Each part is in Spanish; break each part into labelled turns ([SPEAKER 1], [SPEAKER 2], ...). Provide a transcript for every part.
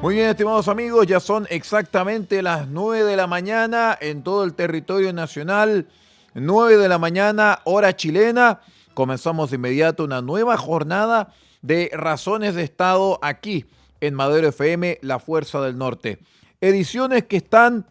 [SPEAKER 1] Muy bien, estimados amigos, ya son exactamente las 9 de la mañana en todo el territorio nacional, 9 de la mañana, hora chilena. Comenzamos de inmediato una nueva jornada de Razones de Estado aquí en Madero FM, La Fuerza del Norte. Ediciones que están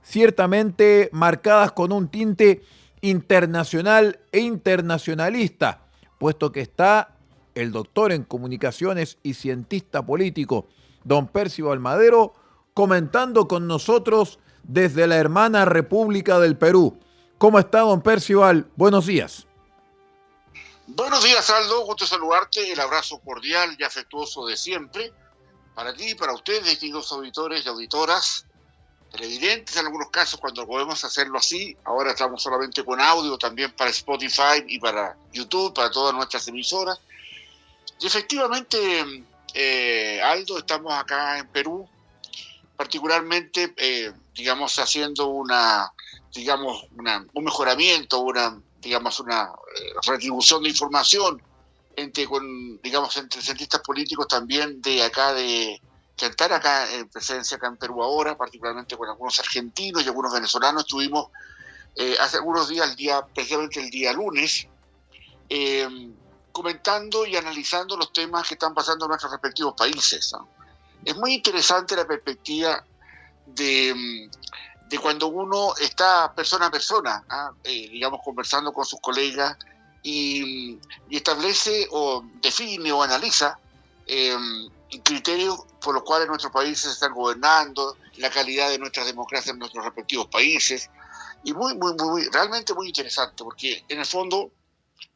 [SPEAKER 1] ciertamente marcadas con un tinte internacional e internacionalista, puesto que está el doctor en comunicaciones y cientista político, don Percival Madero, comentando con nosotros desde la hermana República del Perú. ¿Cómo está, don Percival? Buenos días.
[SPEAKER 2] Buenos días, Aldo. Gusto saludarte. El abrazo cordial y afectuoso de siempre. Para ti y para ustedes, distinguidos auditores y auditoras, televidentes en algunos casos cuando podemos hacerlo así. Ahora estamos solamente con audio también para Spotify y para YouTube, para todas nuestras emisoras. Y efectivamente, Aldo, estamos acá en Perú, particularmente, haciendo un mejoramiento, una retribución de información entre cientistas políticos también de acá, que están acá en presencia acá en Perú ahora, particularmente con algunos argentinos y algunos venezolanos. Estuvimos hace algunos días, precisamente el día lunes, eh, comentando y analizando los temas que están pasando en nuestros respectivos países, ¿no? Es muy interesante la perspectiva de cuando uno está persona a persona, conversando con sus colegas y establece o define o analiza eh, criterios por los cuales nuestros países se están gobernando, la calidad de nuestras democracias en nuestros respectivos países. Y realmente muy interesante, porque en el fondo,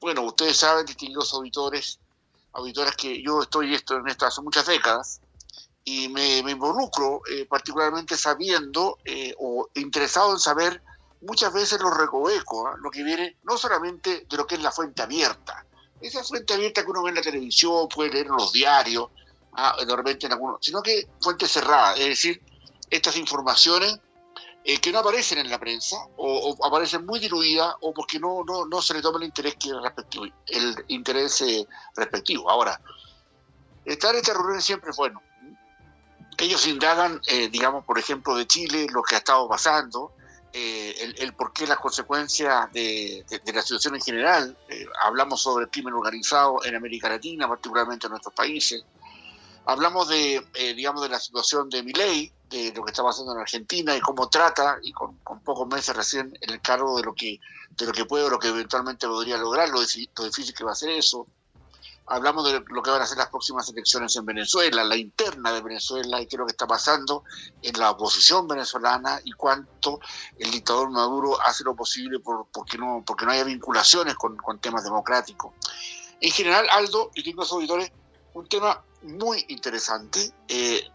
[SPEAKER 2] bueno, ustedes saben, distinguidos auditoras, que yo estoy en esto hace muchas décadas, y me involucro particularmente sabiendo o interesado en saber muchas veces los recovecos, ¿eh? Lo que viene no solamente de lo que es la fuente abierta, esa fuente abierta que uno ve en la televisión, puede leer en los diarios, de repente en algunos, sino que fuente cerrada, es decir, estas informaciones que no aparecen en la prensa o aparecen muy diluidas o porque no se le toma el interés respectivo. Ahora, estar en esta reunión siempre es bueno. Ellos indagan, por ejemplo, de Chile, lo que ha estado pasando, el por qué, las consecuencias de la situación en general. Hablamos sobre el crimen organizado en América Latina, particularmente en nuestros países. Hablamos de la situación de Milei, de lo que está pasando en Argentina y cómo trata, y con pocos meses recién en el cargo, de lo que puede o lo que eventualmente podría lograr, lo difícil que va a ser eso. Hablamos de lo que van a ser las próximas elecciones en Venezuela, la interna de Venezuela y qué es lo que está pasando en la oposición venezolana y cuánto el dictador Maduro hace lo posible porque no haya vinculaciones con temas democráticos. En general, Aldo y los auditores, un tema muy interesante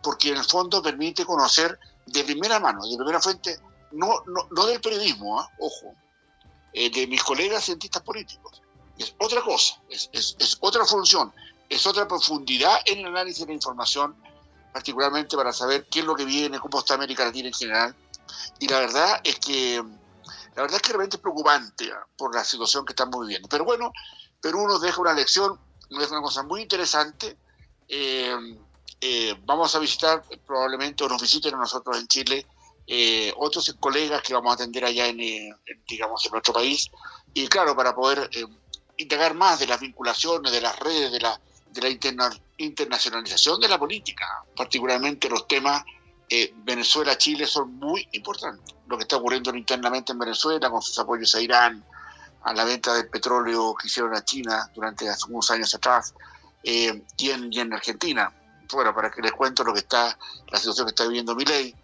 [SPEAKER 2] porque en el fondo permite conocer de primera mano, de primera fuente, no del periodismo, ojo, de mis colegas cientistas políticos. Es otra cosa, es otra función, es otra profundidad en el análisis de la información, particularmente para saber qué es lo que viene, cómo está América Latina en general. Y la verdad es que realmente es preocupante por la situación que estamos viviendo. Pero bueno, Perú nos deja una lección, nos deja una cosa muy interesante. Vamos a visitar probablemente, o nos visiten a nosotros en Chile, otros colegas que vamos a atender allá en nuestro país. Y claro, para poder indagar más de las vinculaciones, de las redes, de la internacionalización de la política, particularmente los temas Venezuela-Chile son muy importantes. Lo que está ocurriendo internamente en Venezuela con sus apoyos a Irán, a la venta del petróleo que hicieron a China durante hace unos años atrás, y en Argentina. Bueno, para que les cuento la situación que está viviendo Milei,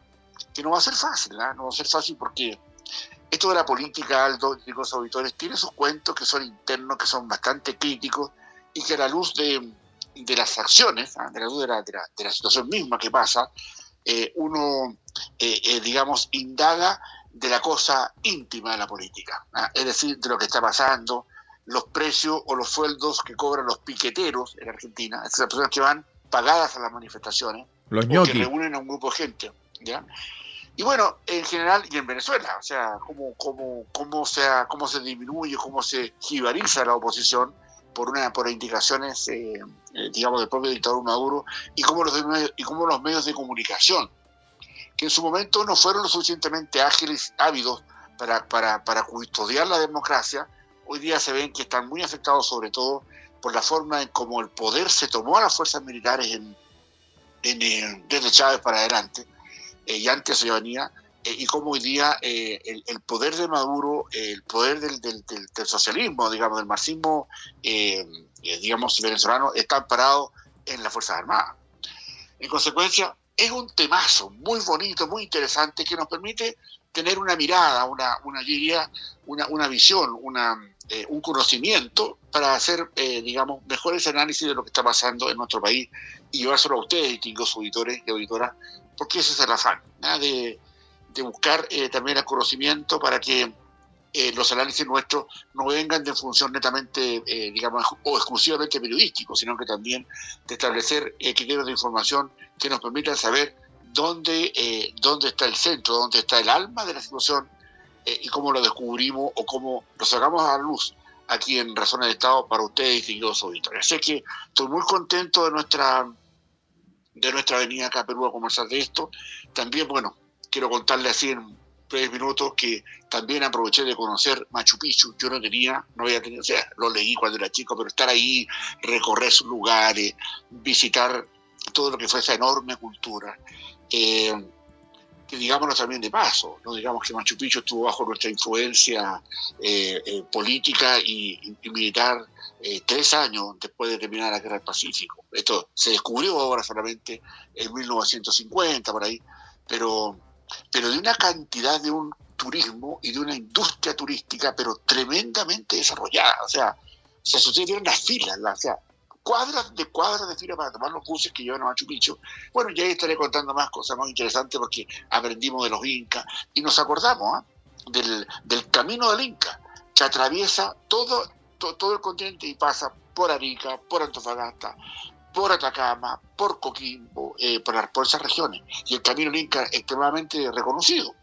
[SPEAKER 2] que no va a ser fácil, ¿eh? No va a ser fácil porque esto de la política, Aldo, y los auditores, tiene sus cuentos que son internos, que son bastante críticos, y que a la luz de las acciones, de la luz de la situación misma que pasa, uno, indaga de la cosa íntima de la política, es decir, de lo que está pasando, los precios o los sueldos que cobran los piqueteros en Argentina, esas personas que van pagadas a las manifestaciones
[SPEAKER 1] Los
[SPEAKER 2] o que
[SPEAKER 1] ñoquis.
[SPEAKER 2] reúnen a un grupo de gente, ¿ya? Y bueno, en general, y en Venezuela, cómo se disminuye, cómo se jibariza la oposición, por indicaciones, digamos, del propio dictador Maduro, y cómo los medios de comunicación, que en su momento no fueron lo suficientemente ávidos para custodiar la democracia, hoy día se ven que están muy afectados, sobre todo por la forma en cómo el poder se tomó a las fuerzas militares desde Chávez para adelante, y antes se venía, y cómo hoy día el poder de Maduro, el poder del socialismo, digamos, del marxismo, digamos, venezolano, está amparado en las Fuerzas Armadas. En consecuencia, es un temazo muy bonito, muy interesante, que nos permite tener una mirada, una visión, un conocimiento para hacer, digamos, mejores análisis de lo que está pasando en nuestro país y llevárselo a ustedes, distinguidos auditores y auditoras, porque ese es el afán, ¿no? De buscar también el conocimiento para que los análisis nuestros no vengan de función netamente, digamos, o exclusivamente periodísticos, sino que también de establecer criterios de información que nos permitan saber dónde está el centro, dónde está el alma de la situación, y cómo lo descubrimos o cómo lo sacamos a la luz aquí en Razones de Estado para ustedes, distinguidos auditores. Así que estoy muy contento de nuestra venida acá a Perú a conversar de esto. También, bueno, quiero contarle así en 3 minutos que también aproveché de conocer Machu Picchu. Yo no había tenido, o sea, lo leí cuando era chico, pero estar ahí, recorrer sus lugares, visitar todo lo que fue esa enorme cultura, que digámoslo también de paso, no digamos que Machu Picchu estuvo bajo nuestra influencia política y militar 3 años después de terminar la Guerra del Pacífico. Esto se descubrió ahora solamente en 1950, por ahí, pero de una cantidad de un turismo y de una industria turística, pero tremendamente desarrollada. O sea, se sucedieron las filas, o sea, cuadras de fila para tomar los buses que llevan a Machu Picchu. Bueno, ya estaré contando más cosas más interesantes porque aprendimos de los incas y nos acordamos del camino del Inca, que atraviesa todo el continente y pasa por Arica, por Antofagasta, por Atacama, por Coquimbo, por esas regiones. Y el camino del Inca es extremadamente reconocido.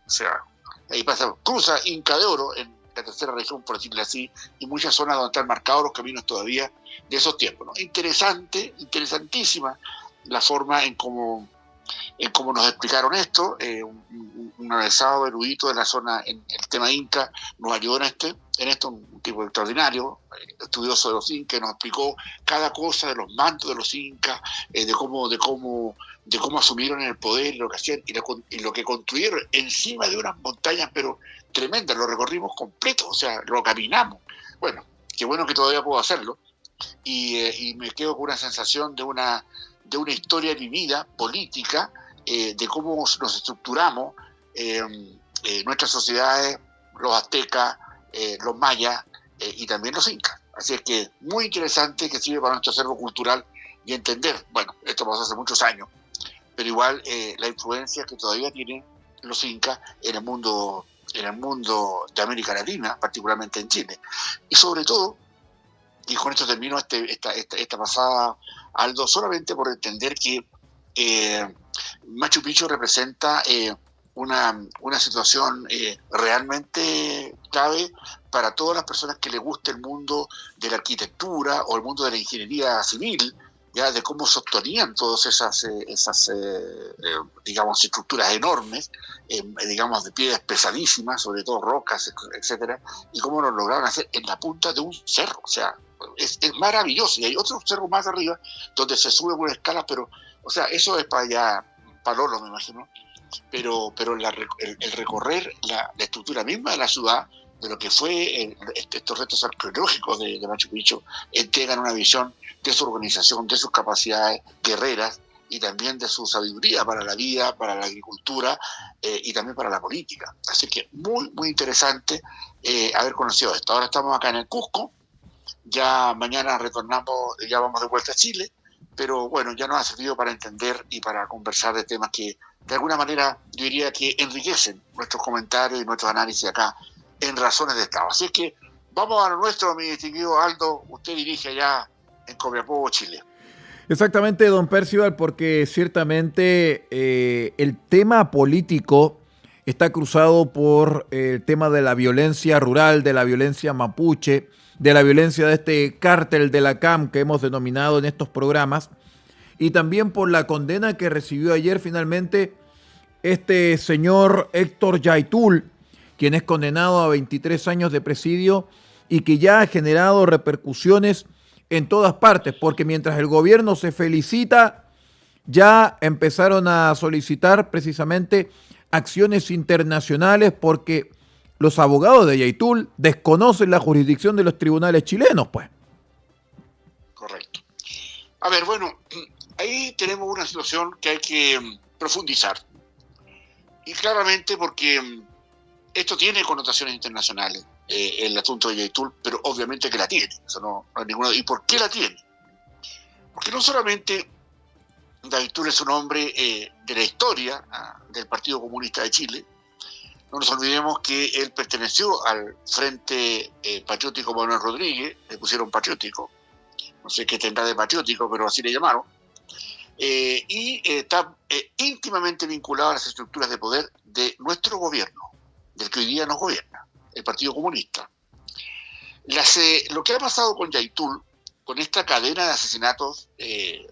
[SPEAKER 2] O sea, ahí cruza Inca de Oro en la tercera región, por decirlo así, y muchas zonas donde están marcados los caminos todavía de esos tiempos, ¿no? Interesantísima la forma en cómo nos explicaron esto. Un avanzado erudito de la zona en el tema Inca nos ayudó en esto, un tipo extraordinario, estudioso de los incas, nos explicó cada cosa de los mantos de los incas, de cómo asumieron el poder y lo que hacían y lo que construyeron encima de unas montañas, pero tremendas. Lo recorrimos completo, o sea, lo caminamos. Bueno, qué bueno que todavía puedo hacerlo, y me quedo con una sensación de una historia vivida, política, de cómo nos estructuramos nuestras sociedades, los aztecas, los mayas, y también los incas. Así es que muy interesante, que sirve para nuestro acervo cultural y entender, bueno, esto pasó hace muchos años, pero igual la influencia que todavía tienen los incas en el mundo de América Latina, particularmente en Chile. Y sobre todo, y con esto termino esta pasada, Aldo, solamente por entender que Machu Picchu representa una situación realmente clave para todas las personas que les guste el mundo de la arquitectura o el mundo de la ingeniería civil, ya de cómo sostenían todas esas digamos, estructuras enormes, digamos, de piedras pesadísimas, sobre todo rocas, etcétera, y cómo lo lograron hacer en la punta de un cerro. O sea, es maravilloso. Y hay otro cerro más arriba donde se sube por escalas, pero, o sea, eso es para allá, para Lolo, me imagino. Pero el recorrer la estructura misma de la ciudad, de lo que fue estos restos arqueológicos de Machu Picchu, entregan una visión de su organización, de sus capacidades guerreras y también de su sabiduría para la vida, para la agricultura, y también para la política. Así que muy, muy interesante haber conocido esto. Ahora estamos acá en el Cusco, ya mañana retornamos, ya vamos de vuelta a Chile, pero bueno, ya nos ha servido para entender y para conversar de temas que de alguna manera yo diría que enriquecen nuestros comentarios y nuestros análisis acá en Razones de Estado. Así es que vamos a lo nuestro, mi distinguido Aldo. Usted dirige allá en Copiapó, Chile.
[SPEAKER 1] Exactamente, don Percival, porque ciertamente el tema político está cruzado por el tema de la violencia rural, de la violencia mapuche, de la violencia de este cártel de la CAM que hemos denominado en estos programas, y también por la condena que recibió ayer finalmente este señor Héctor Yaitul, quien es condenado a 23 años de presidio y que ya ha generado repercusiones en todas partes, porque mientras el gobierno se felicita, ya empezaron a solicitar precisamente acciones internacionales porque los abogados de Yaitul desconocen la jurisdicción de los tribunales chilenos, pues.
[SPEAKER 2] Correcto. A ver, bueno, ahí tenemos una situación que hay que profundizar. Y claramente porque esto tiene connotaciones internacionales, el asunto de Yaitul, pero obviamente que la tiene. Eso no hay ninguna. ¿Y por qué la tiene? Porque no solamente Yaitul es un hombre de la historia del Partido Comunista de Chile. No nos olvidemos que él perteneció al Frente Patriótico Manuel Rodríguez, le pusieron patriótico, no sé qué tendrá de patriótico, pero así le llamaron, y está íntimamente vinculado a las estructuras de poder de nuestro gobierno, del que hoy día nos gobierna, el Partido Comunista. Lo que ha pasado con Yaitul, con esta cadena de asesinatos y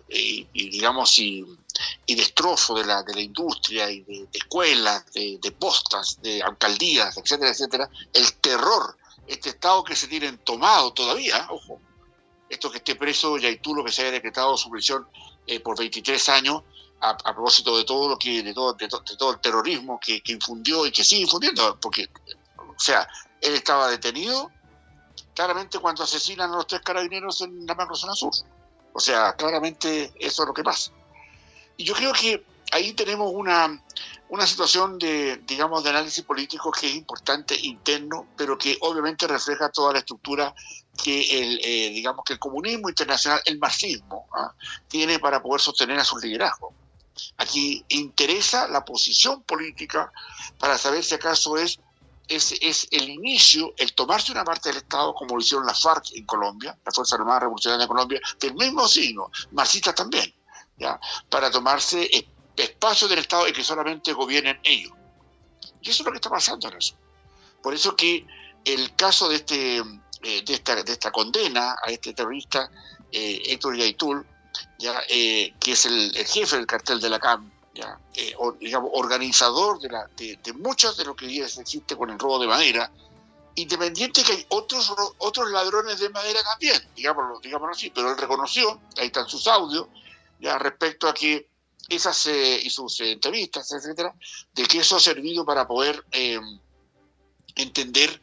[SPEAKER 2] destrozo de la industria y de escuelas, de postas, de alcaldías, etcétera, etcétera, el terror, este estado que se tienen tomado todavía, ojo, esto que esté preso Yaitul, lo que se haya decretado su prisión por 23 años, a propósito de todo lo que de todo el terrorismo que infundió y que sigue infundiendo, porque, o sea, él estaba detenido claramente cuando asesinan a los 3 carabineros en la macrozona sur. O sea, claramente eso es lo que pasa. Y yo creo que ahí tenemos una situación de análisis político que es importante, interno, pero que obviamente refleja toda la estructura que el comunismo internacional, el marxismo, tiene para poder sostener a sus liderazgos. Aquí interesa la posición política para saber si acaso es el inicio, el tomarse una parte del Estado, como lo hicieron las FARC en Colombia, la Fuerza Armada Revolucionaria de Colombia, del mismo signo, marxistas también, ¿ya? Para tomarse espacios del Estado y que solamente gobiernen ellos. Y eso es lo que está pasando en eso. Por eso que el caso de esta condena a este terrorista, Héctor Yaitul, que es el jefe del cartel de la CAM, organizador de muchos de lo que hoy día existe con el robo de madera, independiente que hay otros ladrones de madera también, digámoslo así, pero él reconoció, ahí están sus audios, respecto a que esas y sus entrevistas, etcétera, de que eso ha servido para poder entender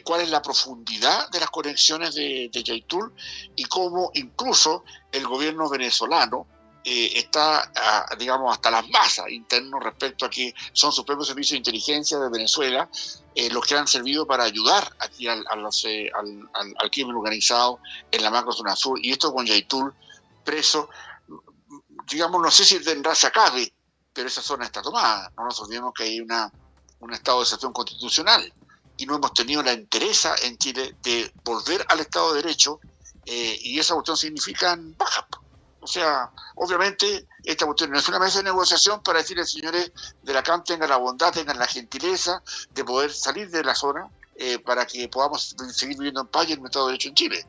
[SPEAKER 2] cuál es la profundidad de las conexiones de Yaitul y cómo incluso el gobierno venezolano está, hasta las masas internos respecto a que son sus propios servicios de inteligencia de Venezuela los que han servido para ayudar aquí al crimen organizado en la macrozona sur. Y esto con Yaitul preso, no sé si tendrá se acabe, pero esa zona está tomada. No nos olvidemos que hay un estado de excepción constitucional y no hemos tenido la entereza en Chile de volver al Estado de Derecho y esa cuestión significa baja. O sea, obviamente esta cuestión no es una mesa de negociación para decirle, señores de la CAM, tengan la bondad, tengan la gentileza de poder salir de la zona para que podamos seguir viviendo en paz y en el Estado de Derecho en Chile.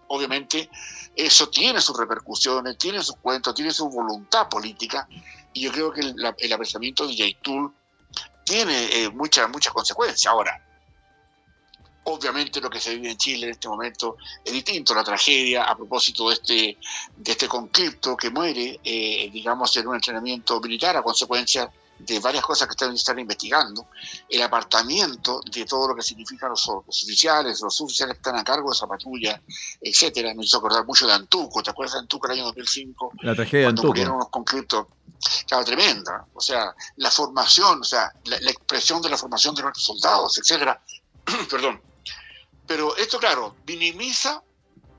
[SPEAKER 2] Obviamente eso tiene sus repercusiones, tiene sus cuentos, tiene su voluntad política y yo creo que el apresamiento de Yaitul tiene muchas consecuencias. Ahora, obviamente lo que se vive en Chile en este momento es distinto. La tragedia a propósito de este conscripto que muere, en un entrenamiento militar a consecuencia de varias cosas que están investigando, el apartamiento de todo lo que significan los oficiales que están a cargo de esa patrulla, etcétera. Me hizo acordar mucho de Antuco. ¿Te acuerdas de Antuco el año 2005?
[SPEAKER 1] La tragedia de
[SPEAKER 2] cuando
[SPEAKER 1] Antuco.
[SPEAKER 2] Murieron unos conscriptos. Claro, tremenda. O sea, la formación, la expresión de la formación de nuestros soldados, etcétera. Perdón. Pero esto, claro, minimiza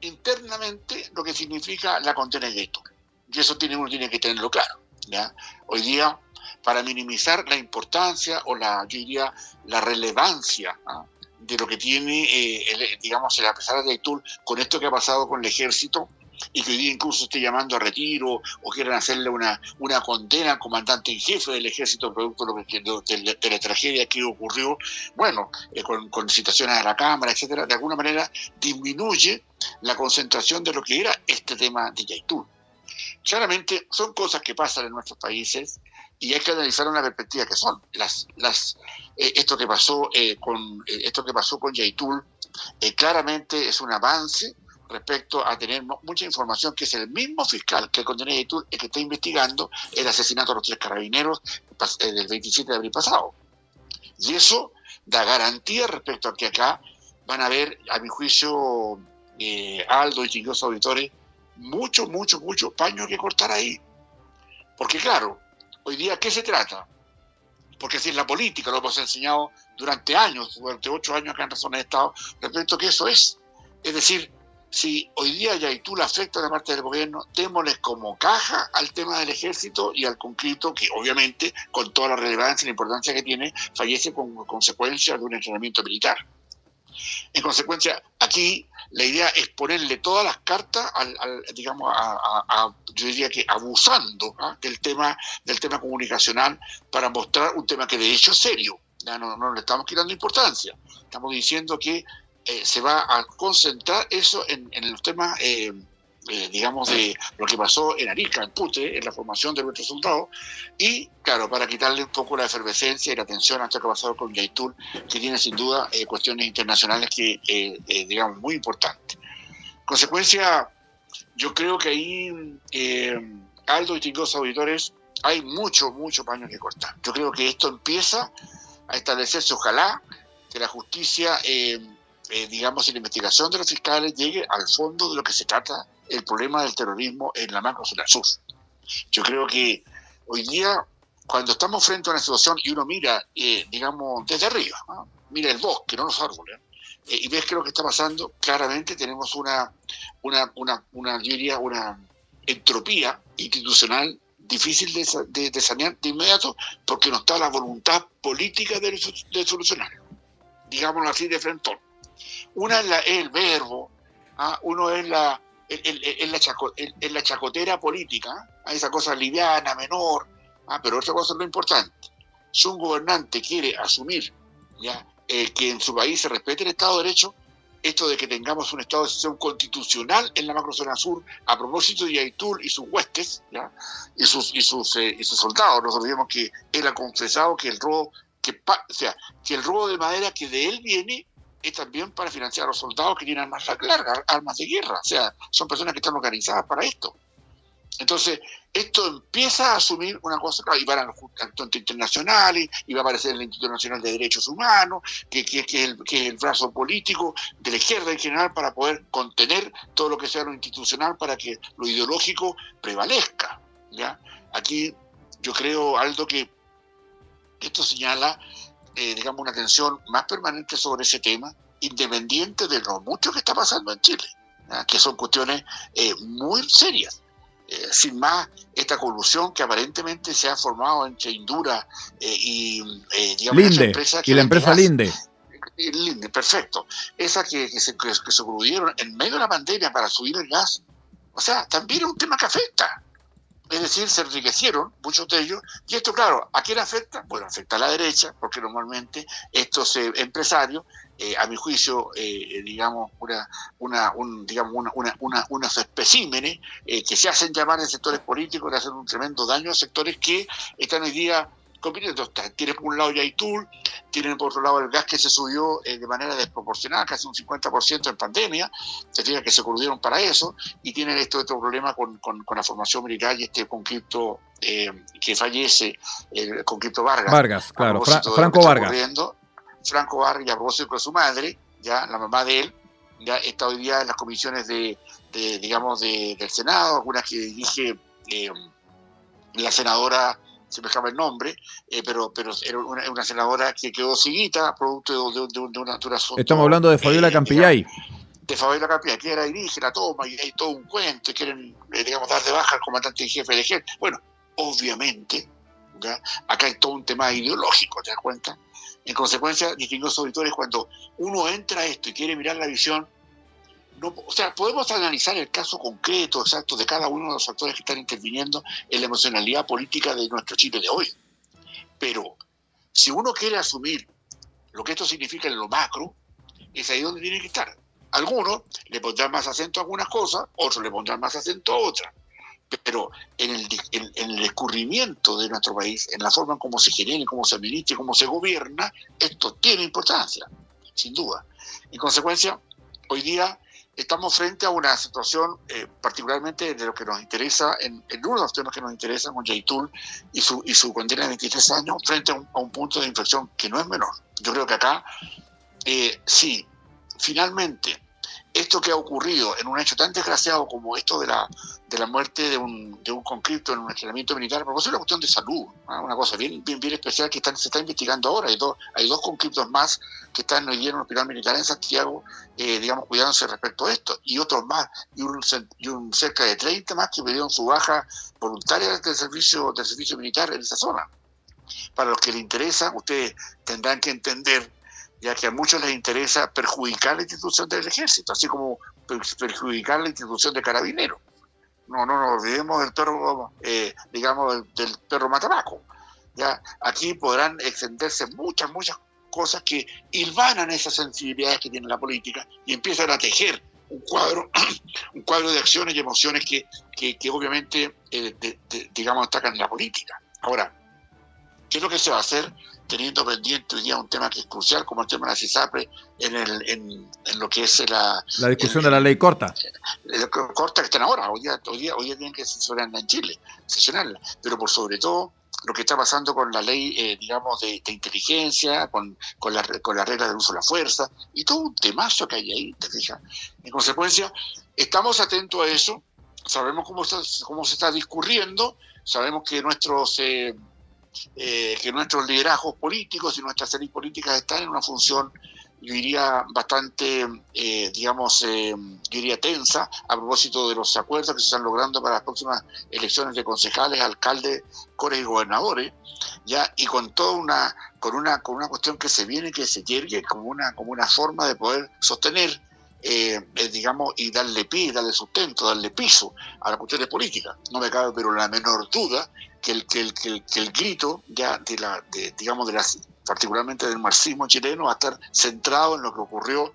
[SPEAKER 2] internamente lo que significa la condena de Yaitul. Y eso uno tiene que tenerlo claro, ¿ya? Hoy día, para minimizar la importancia o la relevancia de lo que tiene, el apresar de Yaitul con esto que ha pasado con el ejército, y que hoy día incluso esté llamando a retiro o quieran hacerle una condena al comandante en jefe del ejército producto de la tragedia que ocurrió, bueno, con citaciones a la Cámara, etcétera, de alguna manera disminuye la concentración de lo que era este tema de Yaitul. Claramente son cosas que pasan en nuestros países y hay que analizar una perspectiva que son esto que pasó con Yaitul claramente es un avance respecto a tener mucha información, que es el mismo fiscal que condenó a Yaitul el que está investigando el asesinato de los 3 carabineros del 27 de abril pasado. Y eso da garantía respecto a que acá van a haber, a mi juicio, Aldo y chicos auditores, mucho paño que cortar ahí. Porque claro, hoy día, ¿qué se trata? Porque si es la política, lo hemos enseñado durante años, durante 8 años acá en Razones de Estado, respecto a que eso es. Es decir, si hoy día Yaitul afecta a la parte del gobierno, démosles como caja al tema del ejército y al conscripto, que obviamente, con toda la relevancia y la importancia que tiene, fallece con consecuencia de un entrenamiento militar. En consecuencia, aquí la idea es ponerle todas las cartas, yo diría que abusando del tema comunicacional para mostrar un tema que de hecho es serio. Ya no le estamos quitando importancia. Estamos diciendo que se va a concentrar eso en los temas, de lo que pasó en Arica, en Pute, en la formación de nuestros soldados, y claro, para quitarle un poco la efervescencia y la atención a esto que ha pasado con Yaitul, que tiene sin duda cuestiones internacionales que, muy importantes. Consecuencia, yo creo que ahí, Aldo y distinguidos auditores, hay mucho paño que cortar. Yo creo que esto empieza a establecerse, ojalá, que la justicia, y la investigación de los fiscales llegue al fondo de lo que se trata el problema del terrorismo en la macrozona sur. Yo creo que hoy día, cuando estamos frente a una situación y uno mira, desde arriba, ¿no? Mira el bosque, no los árboles, y ves que lo que está pasando, claramente tenemos una entropía institucional difícil de sanear de inmediato, porque no está la voluntad política de solucionar, digámoslo así de frente. Una es el verbo, uno es la chacotera política, esa cosa liviana, menor, pero otra cosa es lo importante. Si un gobernante quiere asumir que en su país se respete el Estado de Derecho, esto de que tengamos un estado de excepción constitucional en la macrozona sur, a propósito de Yaitul y sus huestes, y sus soldados. No olvidemos que él ha confesado que el robo de madera que de él viene es también para financiar a los soldados que tienen armas largas, armas de guerra. O sea, son personas que están organizadas para esto. Entonces, esto empieza a asumir una cosa, y van a los actos internacionales, y va a aparecer el Instituto Nacional de Derechos Humanos, que es el brazo político de la izquierda en general, para poder contener todo lo que sea lo institucional, para que lo ideológico prevalezca. Aquí yo creo, Aldo, que esto señala, una atención más permanente sobre ese tema, independiente de lo mucho que está pasando en Chile, que son cuestiones muy serias. Sin más, esta colusión que aparentemente se ha formado entre Indura y
[SPEAKER 1] Linde,
[SPEAKER 2] empresa
[SPEAKER 1] y la empresa Linde.
[SPEAKER 2] Linde, perfecto. Esa que se coludieron en medio de la pandemia para subir el gas. O sea, también es un tema que afecta. Es decir, se enriquecieron muchos de ellos, y esto, claro, ¿a quién afecta? Bueno, afecta a la derecha, porque normalmente estos empresarios, a mi juicio, unos especímenes que se hacen llamar en sectores políticos, le hacen un tremendo daño a sectores que están hoy día compitiendo. Tienes por un lado Yaitul, tienen por otro lado el gas que se subió de manera desproporcionada, casi un 50% en pandemia, se fija que se coludieron para eso, y tienen otro problema con la formación militar y este conscripto que fallece, el conscripto Vargas.
[SPEAKER 1] Vargas, claro, Franco Vargas.
[SPEAKER 2] Franco Vargas, y a propósito de su madre, la mamá de él, está hoy día en las comisiones del Senado, algunas que dirige la senadora, se me escapa el nombre, pero era una senadora que quedó ciguita producto de un asunto.
[SPEAKER 1] Estamos hablando de Fabiola Campillay.
[SPEAKER 2] De Fabiola Campillay, que era dirige, la toma, y hay todo un cuento, y quieren, dar de baja al comandante en jefe del ejército. Bueno, obviamente, acá hay todo un tema ideológico, ¿te das cuenta? En consecuencia, distinguidos auditores, cuando uno entra a esto y quiere mirar la visión, no, o sea, podemos analizar el caso concreto, exacto, de cada uno de los actores que están interviniendo en la emocionalidad política de nuestro Chile de hoy. Pero si uno quiere asumir lo que esto significa en lo macro, es ahí donde tiene que estar. Algunos le pondrán más acento a algunas cosas, otros le pondrán más acento a otras. Pero en el escurrimiento de nuestro país, en la forma en cómo se genera, cómo se administra, cómo se gobierna, esto tiene importancia, sin duda. En consecuencia, hoy día estamos frente a una situación, particularmente de lo que nos interesa, en uno de los temas que nos interesan con Yaitul y su condena de 23 años, frente a un punto de inflexión que no es menor. Yo creo que acá, sí, finalmente, esto que ha ocurrido en un hecho tan desgraciado como esto de la muerte de un conscripto en un entrenamiento militar, porque es una cuestión de salud, ¿no? Una cosa bien especial que se está investigando ahora. Hay dos conscriptos más que están hoy día en un hospital militar en Santiago, digamos, cuidándose respecto a esto, y otros más, y un cerca de 30 más que pidieron su baja voluntaria del servicio militar en esa zona. Para los que les interesa, ustedes tendrán que entender, ya que a muchos les interesa perjudicar la institución del ejército, así como perjudicar la institución de carabineros. No nos olvidemos del perro, digamos, del perro matabaco. ¿Ya? Aquí podrán extenderse muchas cosas que hilvanan esas sensibilidades que tiene la política y empiezan a tejer un cuadro de acciones y emociones que obviamente, digamos, atacan la política. Ahora, ¿qué es lo que se va a hacer teniendo pendiente hoy día un tema que es crucial, como el tema de la CISAPRE, en lo que es
[SPEAKER 1] la discusión de la ley corta?
[SPEAKER 2] Corta que están ahora, hoy día tienen que sesionarla en Chile, pero por sobre todo lo que está pasando con la ley, digamos, de inteligencia, con la regla del uso de la fuerza, y todo un temazo que hay ahí, ¿te fijas? En consecuencia, estamos atentos a eso, sabemos cómo se está discurriendo, sabemos que nuestros liderazgos políticos y nuestras élites políticas están en una función, yo diría, bastante, yo diría tensa, a propósito de los acuerdos que se están logrando para las próximas elecciones de concejales, alcaldes, cores y gobernadores, ya, y con toda una cuestión que se viene, que se yergue como una forma de poder sostener, digamos, y darle pie, darle sustento, darle piso a las cuestiones políticas. No me cabe pero la menor duda que el grito ya particularmente del marxismo chileno va a estar centrado en lo que ocurrió,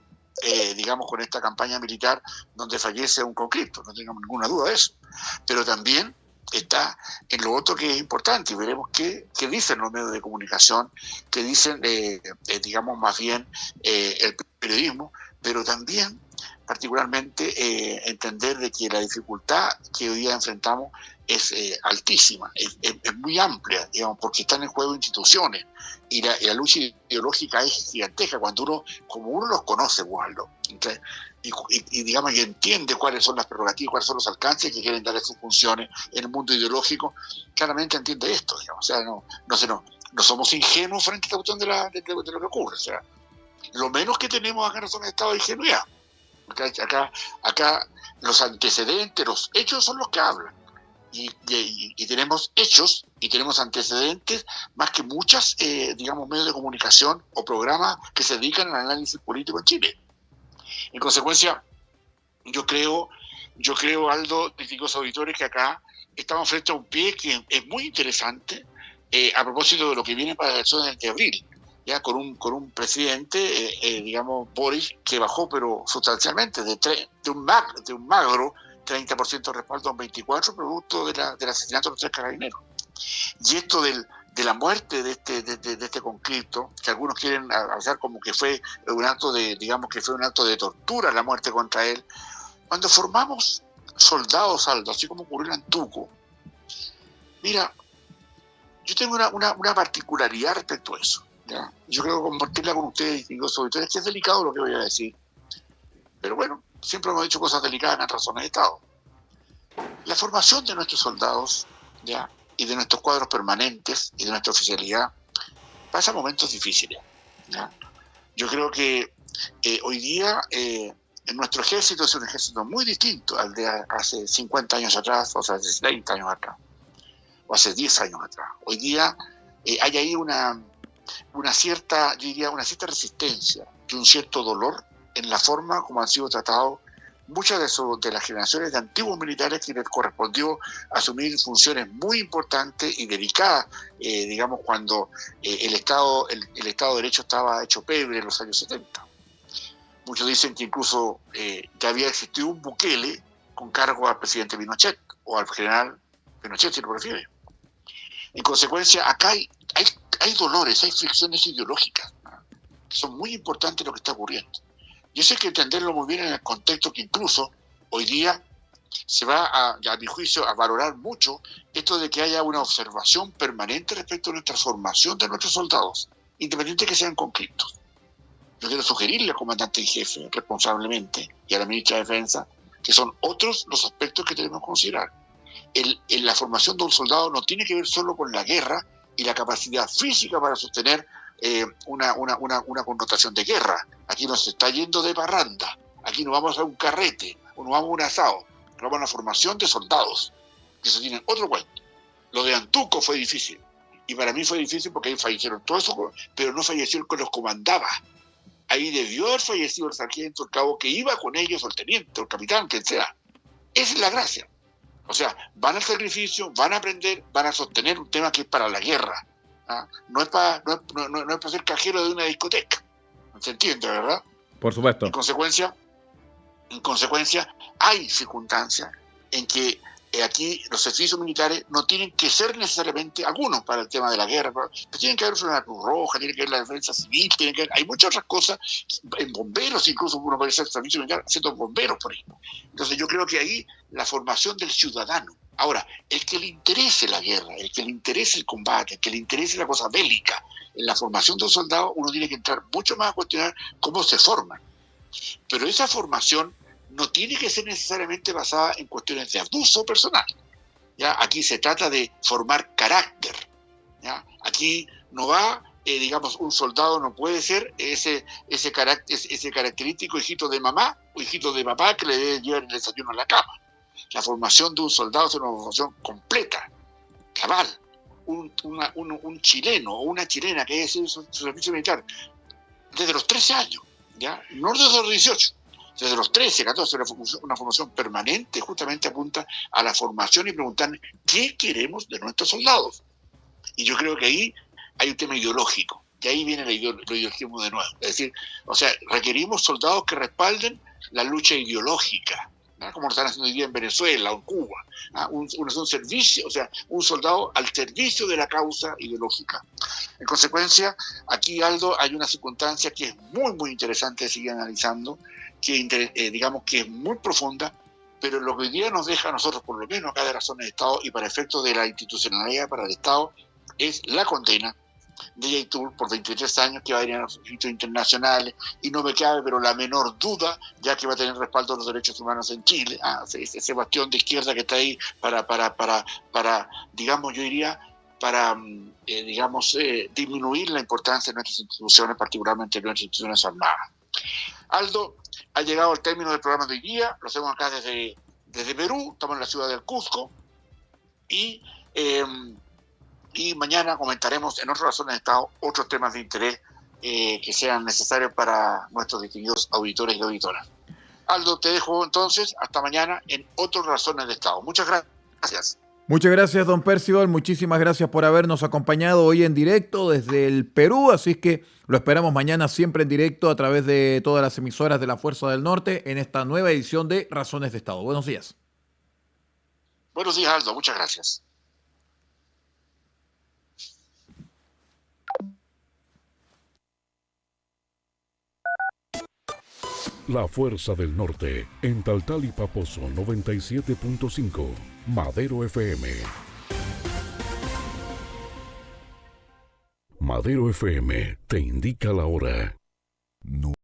[SPEAKER 2] digamos, con esta campaña militar donde fallece un conscripto, no tengamos ninguna duda de eso. Pero también está en lo otro que es importante, y veremos qué dicen los medios de comunicación, qué dicen, digamos, más bien el periodismo, pero también particularmente entender de que la dificultad que hoy día enfrentamos es altísima, es muy amplia, digamos, porque están en juego instituciones y la lucha ideológica es gigantesca como uno los conoce, Waldo. Entonces, y digamos, y entiende cuáles son las prerrogativas, cuáles son los alcances que quieren darle sus funciones en el mundo ideológico, claramente entiende esto, digamos. O sea, no somos ingenuos frente a esta cuestión de lo que ocurre. O sea, lo menos que tenemos acá no son estados de ingenuidad. Acá los antecedentes, los hechos son los que hablan. Y tenemos hechos y tenemos antecedentes más que muchas, digamos, medios de comunicación o programas que se dedican al análisis político en Chile. En consecuencia, yo creo, Aldo, distinguidos auditores, que acá estamos frente a un pie que es muy interesante, a propósito de lo que viene para la elección de abril, ya con un presidente, digamos, Boris, que bajó pero sustancialmente de un magro 30% de respaldo a un 24%, producto del asesinato de los 3 carabineros. Y esto de la muerte de este conscripto, que algunos quieren hablar como que fue un acto de tortura la muerte contra él. Cuando formamos soldados, Aldo, así como ocurrió en Antuco, mira, yo tengo una particularidad respecto a eso, ¿ya? Yo creo que compartirla con ustedes, distinguidos auditores, que es delicado lo que voy a decir, pero bueno, siempre hemos dicho cosas delicadas en razones de Estado. La formación de nuestros soldados, ¿ya?, y de nuestros cuadros permanentes y de nuestra oficialidad pasa momentos difíciles, ¿ya? Yo creo que hoy día en nuestro ejército es un ejército muy distinto al de hace 50 años atrás, o sea, hace 30 años atrás, o hace 10 años atrás. Hoy día hay ahí una cierta resistencia y un cierto dolor en la forma como han sido tratados muchas de las generaciones de antiguos militares que les correspondió asumir funciones muy importantes y delicadas, digamos, cuando el Estado de Derecho estaba hecho pebre en los años 70. Muchos dicen que incluso ya había existido un Bukele con cargo al presidente Pinochet o al general Pinochet, si lo prefiere. En consecuencia, acá hay dolores, hay fricciones ideológicas, ¿no?, que son muy importantes lo que está ocurriendo. Y eso hay que entenderlo muy bien en el contexto que incluso hoy día se va, a mi juicio, a valorar mucho esto de que haya una observación permanente respecto a nuestra formación de nuestros soldados, independiente de que sean conflictos. Yo quiero sugerirle al comandante en jefe, responsablemente, y a la ministra de Defensa, que son otros los aspectos que tenemos que considerar. La formación de un soldado no tiene que ver solo con la guerra y la capacidad física para sostener una connotación de guerra. Aquí no se está yendo de parranda, aquí no vamos a un carrete, o no vamos a un asado, vamos a una formación de soldados, que se tienen otro cuento. Lo de Antuco fue difícil, y para mí fue difícil porque ahí fallecieron todos esos, pero no falleció el que los comandaba. Ahí debió haber fallecido el sargento, el cabo que iba con ellos, o el teniente, o el capitán, quien sea. Esa es la gracia. O sea, van al sacrificio, van a aprender, van a sostener un tema que es para la guerra. ¿Ah? No es para ser cajero de una discoteca. ¿Se entiende, verdad?
[SPEAKER 1] Por supuesto.
[SPEAKER 2] En consecuencia, hay circunstancias en que aquí los servicios militares no tienen que ser necesariamente algunos para el tema de la guerra, pero tienen que haber una Cruz Roja, tiene que haber la defensa civil, hay muchas otras cosas, en bomberos incluso uno puede ser servicio militar haciendo bomberos por ahí. Entonces yo creo que ahí la formación del ciudadano. Ahora, el que le interese la guerra, el que le interese el combate, el que le interese la cosa bélica, en la formación de un soldado uno tiene que entrar mucho más a cuestionar cómo se forman. Pero esa formación no tiene que ser necesariamente basada en cuestiones de abuso personal. ¿Ya? Aquí se trata de formar carácter. ¿Ya? Aquí no va, digamos, un soldado no puede ser ese característico hijito de mamá o hijito de papá que le debe llevar el desayuno a la cama. La formación de un soldado es una formación completa, cabal. Un chileno o una chilena que es su servicio militar desde los 13 años, ¿ya? No desde los 18. Desde los 13, 14, una formación permanente justamente apunta a la formación y preguntar qué queremos de nuestros soldados. Y yo creo que ahí hay un tema ideológico, que ahí viene lo ideologismo de nuevo. Es decir, o sea, requerimos soldados que respalden la lucha ideológica, ¿no?, como lo están haciendo hoy día en Venezuela o en Cuba, ¿no?, un servicio, o sea, un soldado al servicio de la causa ideológica. En consecuencia, aquí, Aldo, hay una circunstancia que es muy, muy interesante de seguir analizando, que digamos que es muy profunda, pero lo que hoy día nos deja a nosotros, por lo menos acá de razones de Estado y para efectos de la institucionalidad para el Estado, es la condena de Yaitul por 23 años que va a ir a los registros internacionales, y no me cabe pero la menor duda, ya que va a tener respaldo de los derechos humanos en Chile, ese bastión de izquierda que está ahí para digamos, yo diría, para, disminuir la importancia de nuestras instituciones, particularmente de nuestras instituciones armadas. Aldo, ha llegado el término del programa de hoy día, lo hacemos acá desde Perú, estamos en la ciudad del Cusco, y mañana comentaremos en otras razones de Estado otros temas de interés que sean necesarios para nuestros distinguidos auditores y auditoras. Aldo, te dejo entonces hasta mañana en otras razones de Estado. Muchas gracias.
[SPEAKER 1] Muchas gracias, don Percival. Muchísimas gracias por habernos acompañado hoy en directo desde el Perú. Así es que lo esperamos mañana siempre en directo a través de todas las emisoras de la Fuerza del Norte en esta nueva edición de Razones de Estado. Buenos días.
[SPEAKER 2] Buenos días, Aldo. Muchas gracias.
[SPEAKER 3] La Fuerza del Norte, en Taltal y Paposo 97.5, Madero FM. Madero FM te indica la hora.